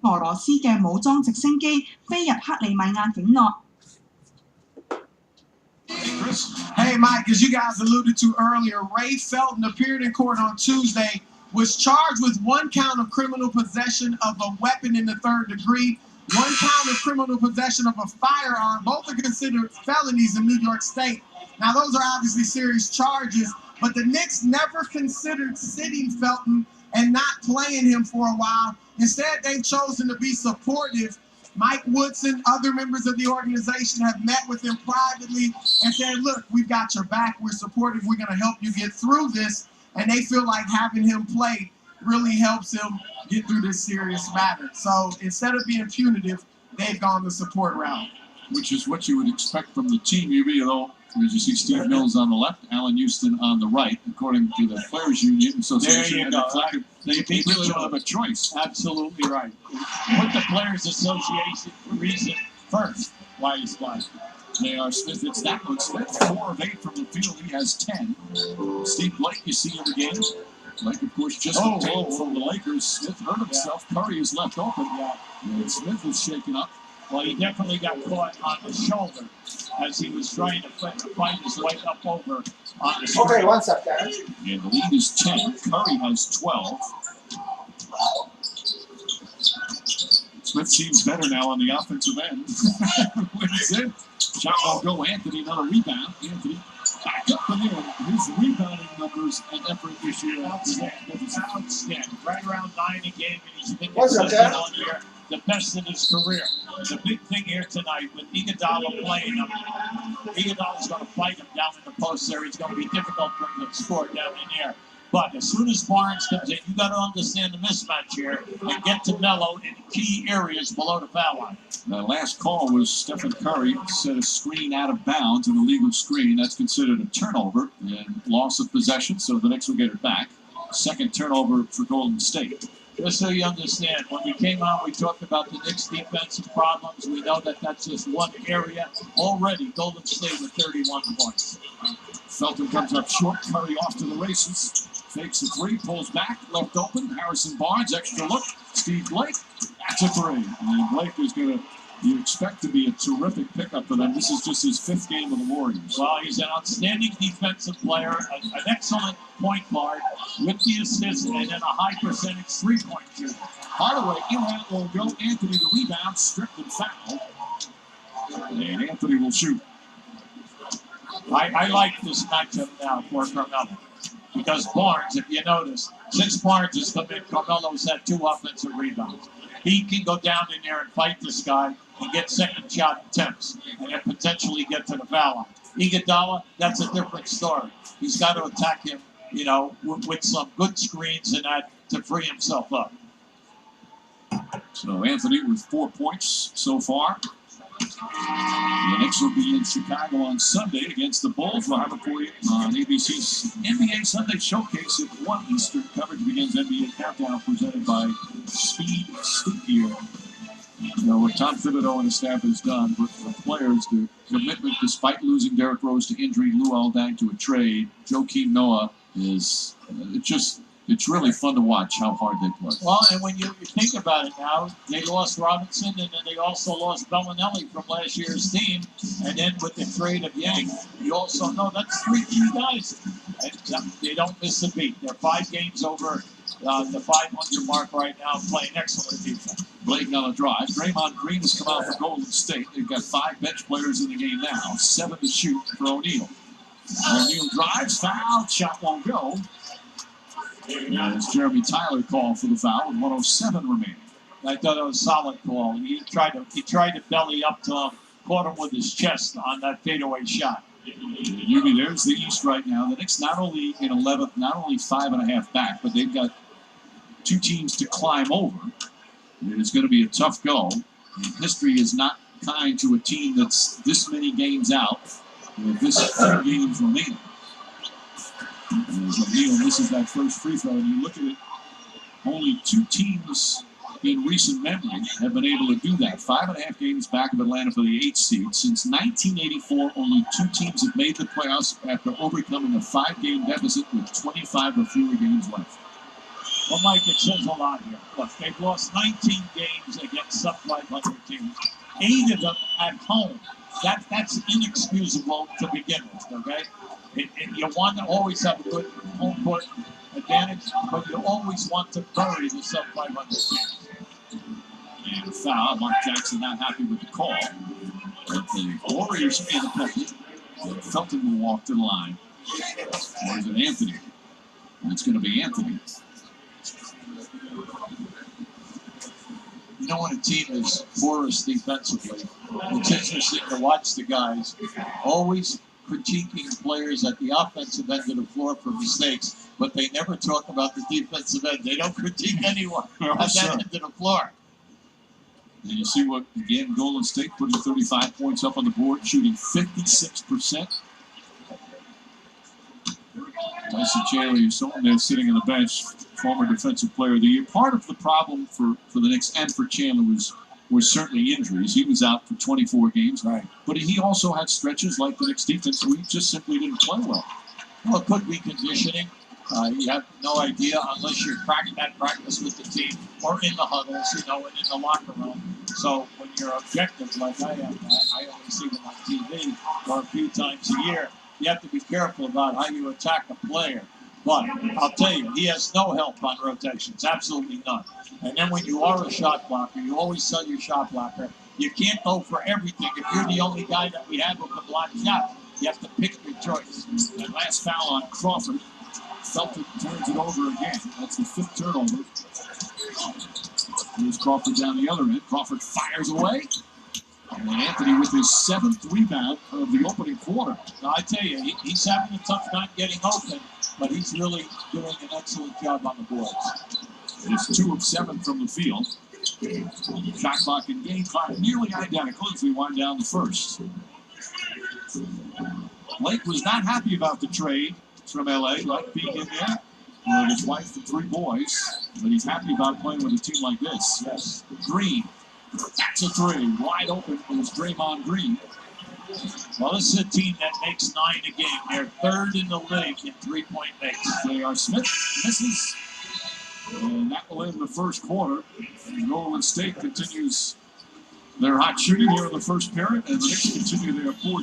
俄羅斯嘅武裝直升機飛入克里米亞境內。Hey, Mike, as you guys alluded to earlier, Ray Felton appeared in court on Tuesday, was charged with 1 count of criminal possession of a weapon in the 3rd degree, 1 count of criminal possession of a firearm. Both are considered felonies in New York State. Now, those are obviously serious charges, but the Knicks never considered sitting Felton and not playing him for a while. Instead, they've chosen to be supportive. Mike Woodson, other members of the organization have met with him privately and said, look, we've got your back. We're supportive. We're going to help you get through this. And they feel like having him play really helps him get through this serious matter. So instead of being punitive, they've gone the support route. Which is what you would expect from the team, you know. As you see, Steve Mills on the left, Alan Houston on the right, according to the Players Union Association. There you go. They really don't have a choice. Absolutely right. Put the Players Association reason first. Why he's playing. J.R. Smith, it's that one. Smith, 4 of 8 from the field. He has 10. Steve Blake, you see in the game. Blake, of course, just obtained from the Lakers. Smith hurt himself. Curry is left open. And Smith is shaken up. Well, he definitely got caught on the shoulder as he was trying to find his way up over on the shoulder. Okay, 1 second. And the lead is 10. Curry has 12. Smith seems better now on the offensive end. Wins it. Shot won't go. Anthony, another rebound. Anthony back up in there. His rebounding numbers and effort this year. Outstanding. Right around 9 a game, and he's been consistent on here. The best in his career. The big thing here tonight with Iguodala playing him, Iguodala's going to fight him down in the post there. It's going to be difficult for him to score down in there. But as soon as Barnes comes in, you got to understand the mismatch here and get to Melo in key areas below the foul line. The last call was Stephen Curry set a screen out of bounds, an illegal screen. That's considered a turnover and loss of possession, so the Knicks will get it back. Second turnover for Golden State. Just so you understand, when we came on, we talked about the Knicks' defensive problems. We know that that's just one area. Already, Golden State with 31 points. Felton comes up short. Curry off to the races. Fakes a 3, pulls back, left open. Harrison Barnes, extra look. Steve Blake, that's a 3. And Blake is going to, you expect to be a terrific pickup for them. This is just his 5th game with the Warriors. Well, he's an outstanding defensive player, an excellent point guard with the assist, and then a high percentage 3-point shooter. Hardaway in and out will go. Anthony the rebound, stripped and fouled. And Anthony will shoot. I like this matchup now for Carmelo. Because Barnes, if you notice, since Barnes has come in, Carmelo's had 2 offensive rebounds. He can go down in there and fight this guy and get second shot attempts and then potentially get to the foul line. Iguodala, that's a different story. He's got to attack him, you know, with some good screens and that to free himself up. So Anthony with 4 points so far. The Knicks will be in Chicago on Sunday against the Bulls. We'll have it for you on ABC's NBA Sunday Showcase at 1 Eastern. Coverage begins NBA Countdown presented by Speed Studio. You know, what Tom Thibodeau and his staff has done with the players, the commitment despite losing Derrick Rose to injury, Luol Deng to a trade, Joakim Noah is it's really fun to watch how hard they play. Well, and when you think about it now, they lost Robinson, and then they also lost Bellinelli from last year's team. And then with the trade of Yang, you also know that's 3 key guys. And they don't miss a beat. They're 5 games over the 500 mark right now, playing excellent defense. Blake on a drive. Draymond Green has come out for Golden State. They've got 5 bench players in the game now. 7 to shoot for O'Neal. O'Neal drives, foul, shot won't go. And it's Jeremy Tyler called for the foul with 1:07 remaining. I thought it was a solid call. He tried to belly up to him, caught him with his chest on that fadeaway shot. Yubi, there's the East right now. The Knicks not only in 11th, not only 5.5 back, but they've got 2 teams to climb over. It's going to be a tough go. History is not kind to a team that's this many games out with this few games remaining. As O'Neal misses that first free throw, and you look at it, only 2 teams in recent memory have been able to do that. 5.5 games back of Atlanta for the 8th seed. Since 1984, only 2 teams have made the playoffs after overcoming a 5-game deficit with 25 or fewer games left. Well, Mike, it says a lot here. Look, they've lost 19 games against sub-500 teams, 8 of them at home. That's inexcusable to begin with, okay? You want to always have a good home court advantage, but you always want to bury the sub-500 teams. And a foul. Mark Jackson not happy with the call. But the Warriors made the penalty. Felton will walk to the line. Or is it Anthony? And it's going to be Anthony. You know, when a team is porous defensively, it's interesting to watch the guys always critiquing players at the offensive end of the floor for mistakes, but they never talk about the defensive end. They don't critique anyone at that end of the floor. And you see what, again, Golden State putting 35 points up on the board, shooting 56%. Tyson Chandler, you saw him there sitting on the bench, former Defensive Player of the Year. Part of the problem for the Knicks and for Chandler was certainly injuries. He was out for 24 games. Right. But he also had stretches like the Knicks defense where he just simply didn't play well. Well, it could be conditioning. You have no idea unless you're at practice with the team or in the huddles, and in the locker room. So when you're objective like I am, I only see them on TV or a few times a year. You have to be careful about how you attack a player. But I'll tell you, he has no help on rotations, absolutely none. And then when you are a shot blocker, you always tell your shot blocker, you can't go for everything. If you're the only guy that we have who can block shots, you have to pick your choice. That last foul on Crawford. Felton turns it over again. That's the 5th turnover. Here's Crawford down the other end. Crawford fires away. And Anthony with his 7th rebound of the opening quarter. Now, I tell you, he's having a tough time getting open, but he's really doing an excellent job on the boards. It's 2 of 7 from the field. Shot clock and game clock nearly identical as we wind down the first. Blake was not happy about the trade from LA, like being in there with his wife and 3 boys, but he's happy about playing with a team like this. Yes. Green, that's a 3. Wide open is Draymond Green. Well, this is a team that makes 9 a game. They're 3rd in the league in 3-point makes. J.R. Smith misses, and that will end the first quarter. And Golden State continues their hot shooting here in the first period, and the Knicks continue their 4